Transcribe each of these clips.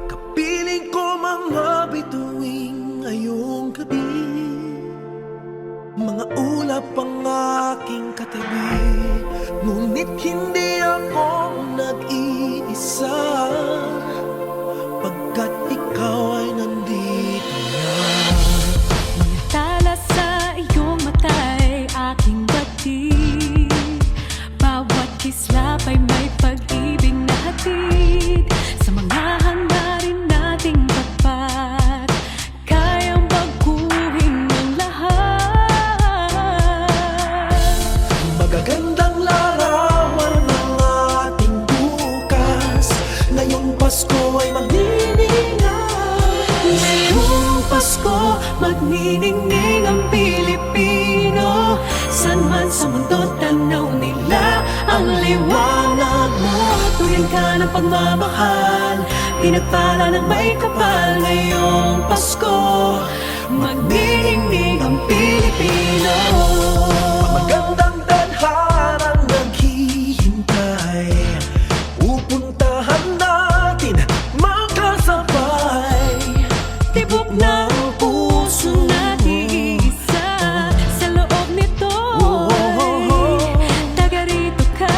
Kapiling ko mga bituing ngayong gabi, mga ulap ang aking katabi, ngunit hindi ako nag-iisa, pagkat ikaw ay nandito na. Mga tala sa iyong mata'y aking batid, bawat kislap ay may pag-ibig na hatid. Sa mga hangarin nating tapat, kayang baguhin ang lahat. Magagandang larawan ng ating bukas, ngayong Pasko ay magniningay. Ngayong Pasko, magniningning ang Pilipino. San man sa mundo tanaw nila ang liwanag mo. Tuyan ka ng pagmamahal, pinagpala ng may kapal. Ngayong Pasko, magniningning ang Pilipino. Magandang tadharang naghihintay, pupuntahan natin magkasabay. Tibok ng puso na iisa, sa loob nito taga rito ka.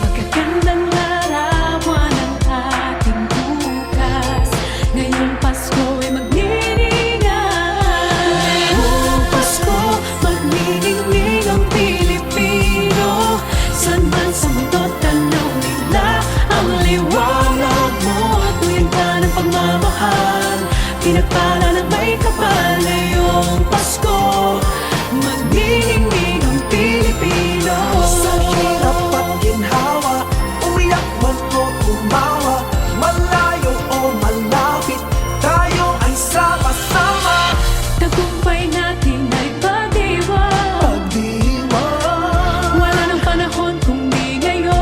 Magagandang larawan ang ating bukas, ngayong Pasko ay magniningay. Ngayong Pasko, magniningning ang Pilipino. San man sa mundo tanaw nila ang liwanag mo. Tuyan ka ng pagmamahal, pinagpala ng may kapal. Ngayong Pasko, magniningning ang Pilipino. Sa hirap at ginhawa, umiyak man o tumawa, malayo o malapit, tayo ay sama-sama. Tagumpay natin ay pagdiwang, Pagdiwang, wala nang panahon kung di ngayon.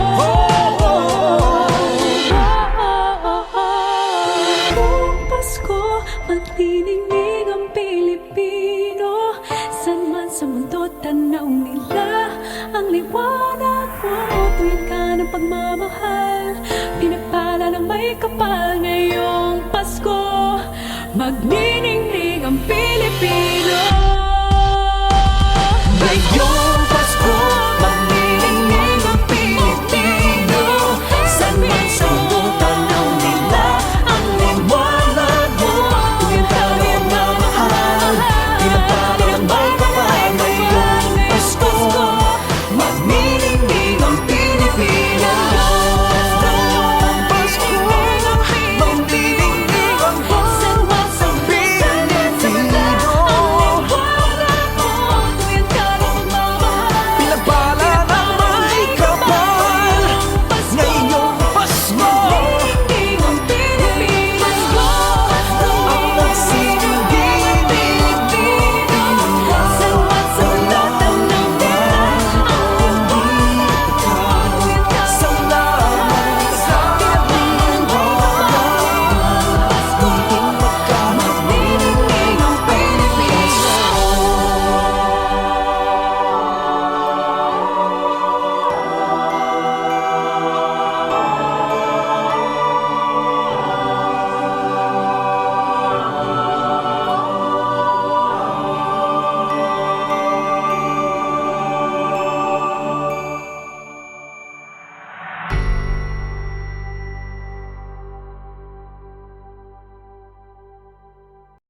Ngayong Pasko, magniningning ang Pilipino. San man sa mundo tanaw nila ang liwanag mo. Tuyan ka ng pagmamahal, pinagpala ng may kapal. Ngayong Pasko, magniningning ang Pilipino.